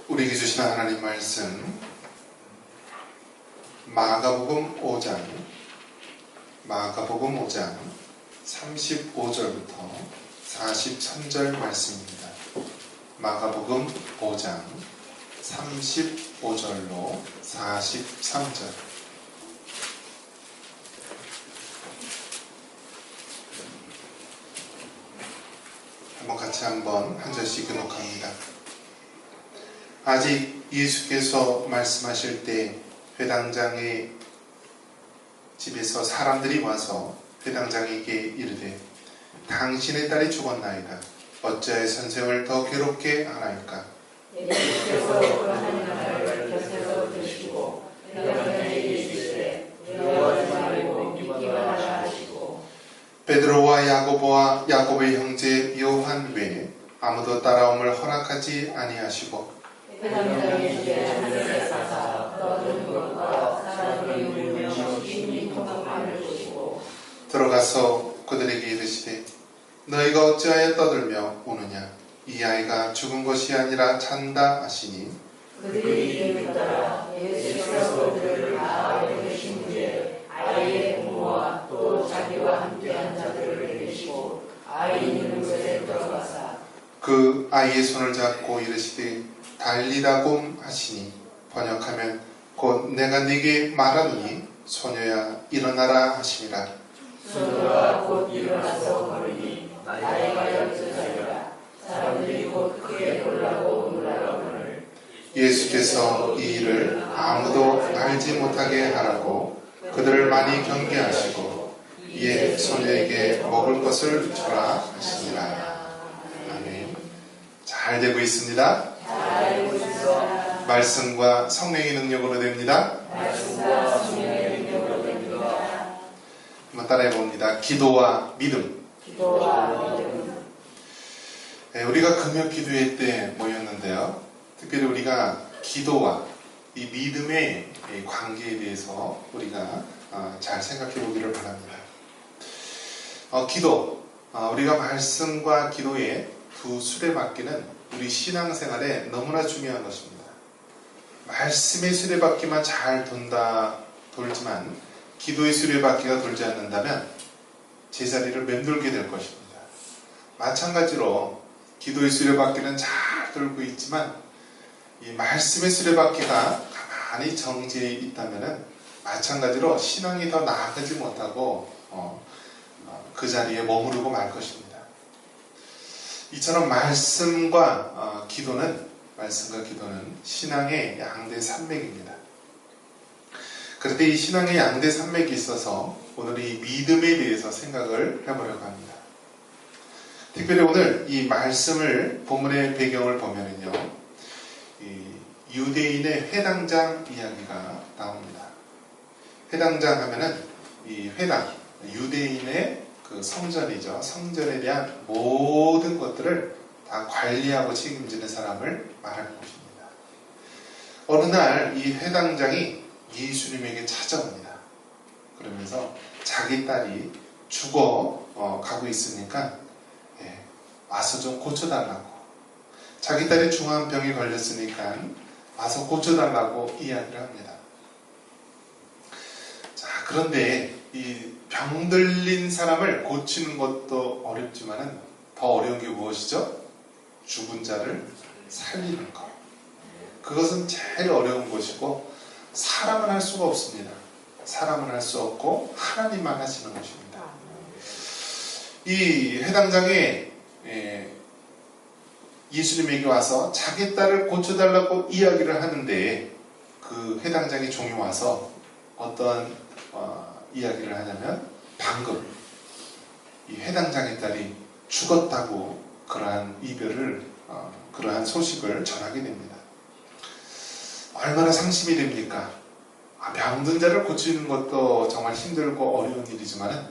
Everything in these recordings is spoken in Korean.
우리에게 주신 하나님 말씀 마가복음 5장 35절부터 43절 말씀입니다. 마가복음 5장 35절로 43절. 같이 한번 한 절씩 교독합니다. 아직 예수께서 말씀하실 때 회당장의 집에서 사람들이 와서 회당장에게 이르되 당신의 딸이 죽었나이다. 어찌하여 선생을 더 괴롭게 하나이까? 예수께서 그러한 말을 곁에서 드시고 회당장에게 이르시되 두려워하지 말고 믿기만 하라 하시고 베드로와 야고보의 형제 요한 외에 아무도 따라옴을 허락하지 아니하시고 회당장의 집에 하늘에 사사 떠드는 것과 사람들이 울며 심히 통곡함을 보시고 들어가서 그들에게 이르시되 너희가 어찌하여 떠들며 우느냐? 이 아이가 죽은 것이 아니라 잔다 하시니 그들이 이름을 따라 예수께서 그들을 다 알고 계신 후에 아이의 부모와 또 자기와 함께한 자들을 데리시고 아이 있는 곳에 들어가사 그 아이의 손을 잡고 이르시되 달리다곰 하시니 번역하면 곧 내가 네게 말하노니 소녀야 일어나라 하시니라. 소녀가 곧 일어나서 걸으니 나이가 12살이라. 사람들이 곧 크게 놀라고 놀라거늘 예수께서 이 일을 아무도 알지 못하게 하라고 그들을 많이 경계하시고 이에 소녀에게 먹을 것을 주라 하시니라. 아멘. 잘 되고 있습니다. 말씀과 성령의 능력으로 됩니다. 한번 따라해 봅니다. 기도와 믿음. 우리가 금요 기도회 때 모였는데요. 특별히 우리가 기도와 이 믿음의 관계에 대해서 우리가 잘 생각해 보기를 바랍니다. 기도, 우리가 말씀과 기도의 두 수레바퀴는 우리 신앙생활에 너무나 중요한 것입니다. 말씀의 수레바퀴만 잘 돌지만 기도의 수레바퀴가 돌지 않는다면 제자리를 맴돌게 될 것입니다. 마찬가지로 기도의 수레바퀴는 잘 돌고 있지만 이 말씀의 수레바퀴가 가만히 정지해 있다면 마찬가지로 신앙이 더 나아가지 못하고 그 자리에 머무르고 말 것입니다. 이처럼 말씀과 기도는 신앙의 양대 산맥입니다. 그런데 이 신앙의 양대 산맥이 있어서 오늘 이 믿음에 대해서 생각을 해보려고 합니다. 특별히 오늘 이 말씀을 본문의 배경을 보면은요, 이 유대인의 회당장 이야기가 나옵니다. 회당장 하면은 이 회당, 유대인의 그 성전이죠. 성전에 대한 모든 것들을 다 관리하고 책임지는 사람을 말하는 것입니다. 어느 날 이 회당장이 예수님에게 찾아옵니다. 그러면서 자기 딸이 죽어 가고 있으니까 와서 좀 고쳐달라고, 자기 딸이 중한 병에 걸렸으니까 와서 고쳐달라고 이야기를 합니다. 자, 그런데 이 병들린 사람을 고치는 것도 어렵지만은 더 어려운 게 무엇이죠? 죽은 자를 살리는 것. 그것은 제일 어려운 것이고 사람은 할 수가 없습니다. 사람은 할 수 없고 하나님만 하시는 것입니다. 이 회당장에 예수님에게 와서 자기 딸을 고쳐달라고 이야기를 하는데 그 회당장의 종이 와서 어떤 이야기를 하냐면 방금 이 회당장의 딸이 죽었다고 그러한 그러한 소식을 전하게 됩니다. 얼마나 상심이 됩니까? 병든 자를 고치는 것도 정말 힘들고 어려운 일이지만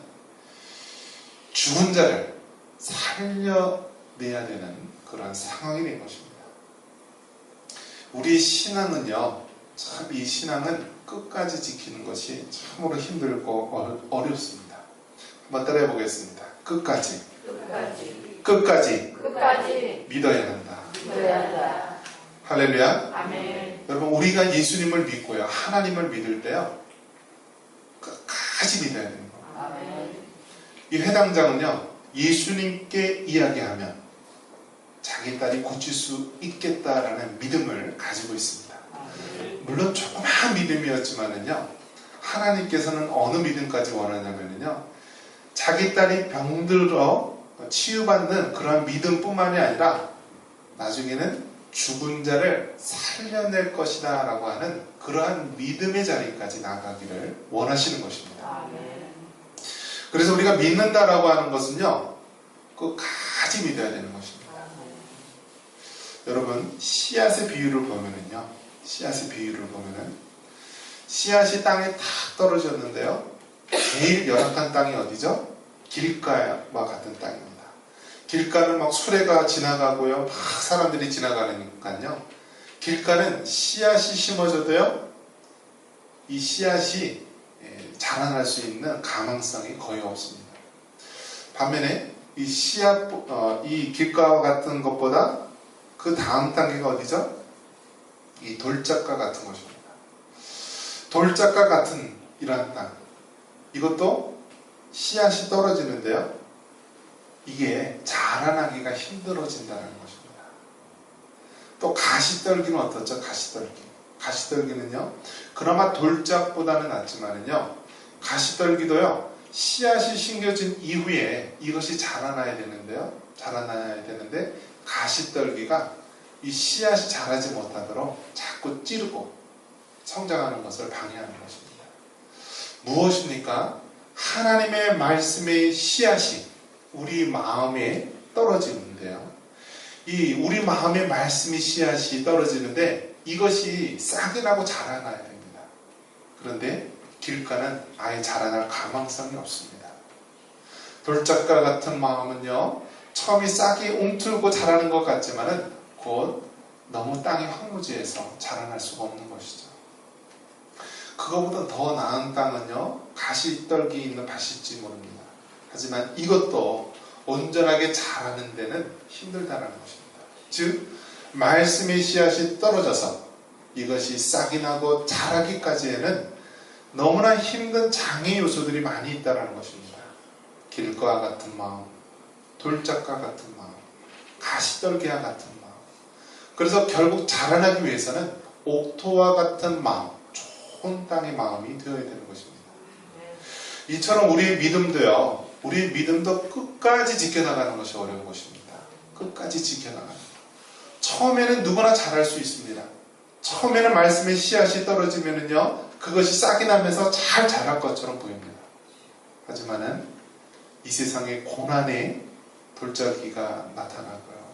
죽은 자를 살려내야 되는 그런 상황이 된 것입니다. 우리 신앙은요, 참 이 신앙은 끝까지 지키는 것이 참으로 힘들고 어렵습니다. 한번 따라해 보겠습니다. 끝까지 믿어야 한다. 할렐루야. 아멘. 여러분, 우리가 예수님을 믿고요, 하나님을 믿을 때요, 끝까지 믿어야 되는 거예요. 아멘. 이 회당장은요, 예수님께 이야기하면 자기 딸이 고칠 수 있겠다라는 믿음을 가지고 있습니다. 물론 조그마한 믿음이었지만은요, 하나님께서는 어느 믿음까지 원하냐면요, 자기 딸이 병들어 치유받는 그러한 믿음뿐만이 아니라 나중에는 죽은 자를 살려낼 것이다 라고 하는 그러한 믿음의 자리까지 나가기를 원하시는 것입니다. 아멘. 그래서 우리가 믿는다라고 하는 것은요, 끝까지 믿어야 되는 것입니다. 여러분, 씨앗의 비유를 보면은요, 씨앗이 땅에 탁 떨어졌는데요, 제일 열악한 땅이 어디죠? 길가와 같은 땅입니다. 길가는 막 수레가 지나가고요, 막 사람들이 지나가니까요, 길가는 씨앗이 심어져도요, 이 씨앗이 자라날 수 있는 가망성이 거의 없습니다. 반면에 이 이 길가와 같은 것보다 그 다음 단계가 어디죠? 이 돌짝과 같은 것입니다. 돌짝과 같은 이러한 땅, 이것도 씨앗이 떨어지는데요, 이게 자라나기가 힘들어진다는 것입니다. 또 가시떨기는 어떻죠? 가시떨기는요, 그나마 돌짝보다는 낫지만은요, 가시떨기도요, 씨앗이 심겨진 이후에 이것이 자라나야 되는데 가시떨기가 이 씨앗이 자라지 못하도록 자꾸 찌르고 성장하는 것을 방해하는 것입니다. 무엇입니까? 하나님의 말씀의 씨앗이 우리 마음에 떨어지는데요, 이 우리 마음의 말씀의 씨앗이 떨어지는데 이것이 싹이 나고 자라나야 됩니다. 그런데 길가는 아예 자라날 가망성이 없습니다. 돌짝과 같은 마음은요, 처음에 싹이 웅틀고 자라는 것 같지만은 곧 너무 땅이 황무지해서 자라날 수가 없는 것이죠. 그거보다 더 나은 땅은요, 가시떨기 있는 밭일지 모릅니다. 하지만 이것도 온전하게 자라는 데는 힘들다는 것입니다. 즉, 말씀의 씨앗이 떨어져서 이것이 싹이 나고 자라기까지에는 너무나 힘든 장애 요소들이 많이 있다는 것입니다. 길과 같은 마음, 돌짝과 같은 마음, 가시떨기와 같은 마음. 그래서 결국 자라나기 위해서는 옥토와 같은 마음, 좋은 땅의 마음이 되어야 되는 것입니다. 이처럼 우리의 믿음도 끝까지 지켜나가는 것이 어려운 것입니다. 끝까지 지켜나가는 것. 처음에는 누구나 잘할 수 있습니다. 처음에는 말씀의 씨앗이 떨어지면은요, 그것이 싹이 나면서 잘 자랄 것처럼 보입니다. 하지만은 이 세상의 고난의 돌짝이가 나타나고요,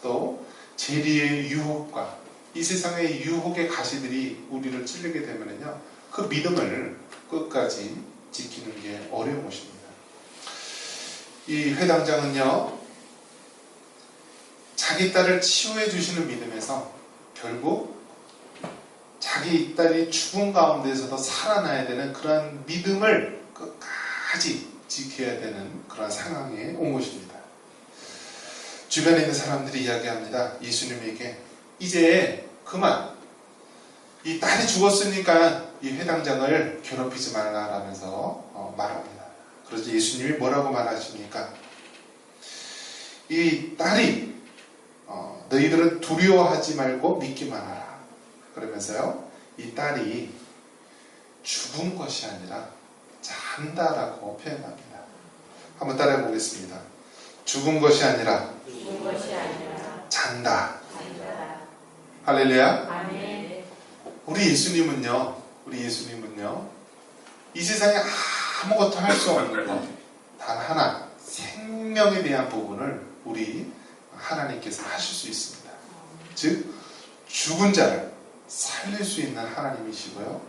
또 재리의 유혹과 이 세상의 유혹의 가시들이 우리를 찔리게 되면은요, 그 믿음을 끝까지 지키는 게 어려운 것입니다. 이 회당장은요, 자기 딸을 치유해 주시는 믿음에서 결국 자기 딸이 죽은 가운데서도 살아나야 되는 그런 믿음을 끝까지 지켜야 되는 그런 상황에 온 것입니다. 주변에 있는 사람들이 이야기합니다. 예수님에게 이제 그만, 이 딸이 죽었으니까 이 회당장을 괴롭히지 말라라면서 말합니다. 그래서 예수님이 뭐라고 말하십니까? 이 딸이 너희들은 두려워하지 말고 믿기만 하라. 그러면서요, 이 딸이 죽은 것이 아니라 잔다라고 표현합니다. 한번 따라해 보겠습니다. 죽은 것이 아니라 잔다. 할렐루야. 아멘. 우리 예수님은요, 이 세상에 아무것도 할 수 없는 것, 단 하나, 생명에 대한 부분을 우리 하나님께서 하실 수 있습니다. 즉, 죽은 자를 살릴 수 있는 하나님이시고요,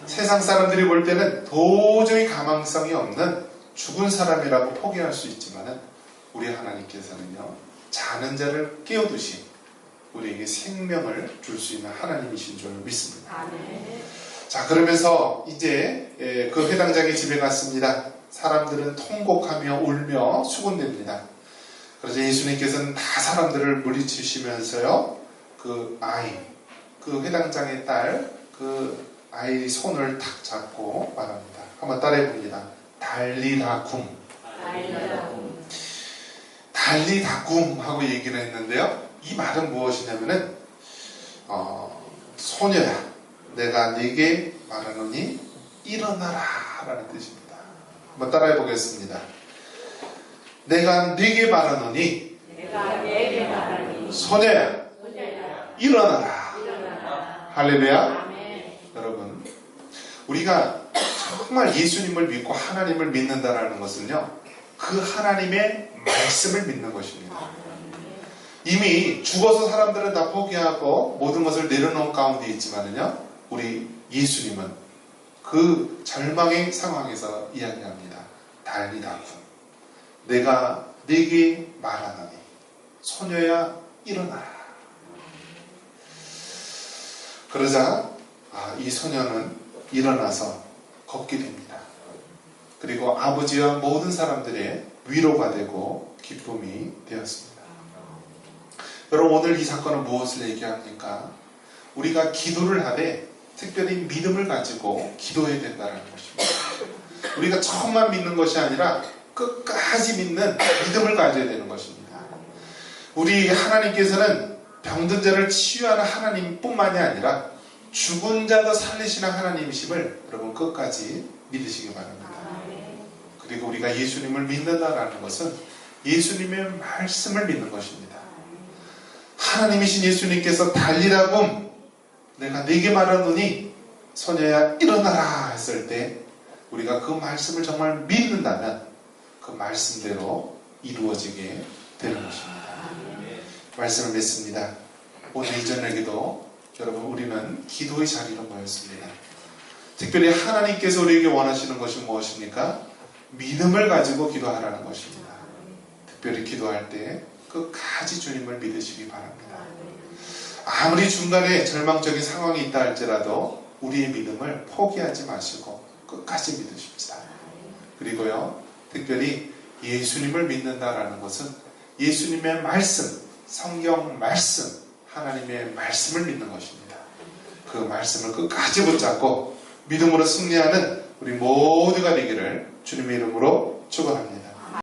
세상 사람들이 볼 때는 도저히 가망성이 없는 죽은 사람이라고 포기할 수 있지만은 우리 하나님께서는요, 자는 자를 깨우듯이 우리에게 생명을 줄 수 있는 하나님이신 줄 믿습니다. 아멘. 자, 그러면서 이제 그 회당장의 집에 갔습니다. 사람들은 통곡하며 울며 수군댑니다. 그래서 예수님께서는 다 사람들을 물리치시면서요, 그 아이, 그 회당장의 딸, 그 아이 손을 탁 잡고 말합니다. 한번 따라해 봅니다. 달리다굼. 달리다굼 하고 얘기를 했는데요. 이 말은 무엇이냐면은 소녀야, 내가 네게 말하노니 일어나라 라는 뜻입니다. 한번 따라해 보겠습니다. 내가 네게 말하노니 소녀야, 일어나라. 할렐루야. 여러분, 우리가 정말 예수님을 믿고 하나님을 믿는다라는 것은요, 그 하나님의 말씀을 믿는 것입니다. 이미 죽어서 사람들은 다 포기하고 모든 것을 내려놓은 가운데 있지만은요, 우리 예수님은 그 절망의 상황에서 이야기합니다. 달리다굼. 내가 네게 말하노니 소녀야, 일어나라. 그러자 이 소녀는 일어나서 걷게 됩니다. 그리고 아버지와 모든 사람들의 위로가 되고 기쁨이 되었습니다. 여러분, 오늘 이 사건은 무엇을 얘기합니까? 우리가 기도를 하되 특별히 믿음을 가지고 기도해야 된다는 것입니다. 우리가 처음만 믿는 것이 아니라 끝까지 믿는 믿음을 가져야 되는 것입니다. 우리 하나님께서는 병든 자를 치유하는 하나님뿐만이 아니라 죽은 자도 살리시는 하나님이심을 여러분 끝까지 믿으시기 바랍니다. 그리고 우리가 예수님을 믿는다라는 것은 예수님의 말씀을 믿는 것입니다. 하나님이신 예수님께서 달리다굼, 내가 네게 말하노니 소녀야, 일어나라 했을 때 우리가 그 말씀을 정말 믿는다면 그 말씀대로 이루어지게 되는 것입니다. 말씀을 믿습니다. 오늘 이 저녁에도 여러분, 우리는 기도의 자리로 모였습니다. 특별히 하나님께서 우리에게 원하시는 것이 무엇입니까? 믿음을 가지고 기도하라는 것입니다. 특별히 기도할 때 끝까지 주님을 믿으시기 바랍니다. 아무리 중간에 절망적인 상황이 있다 할지라도 우리의 믿음을 포기하지 마시고 끝까지 믿으십시다. 그리고요, 특별히 예수님을 믿는다라는 것은 예수님의 말씀, 성경 말씀, 하나님의 말씀을 믿는 것입니다. 그 말씀을 끝까지 붙잡고 믿음으로 승리하는 우리 모두가 되기를 주님의 이름으로 축원합니다.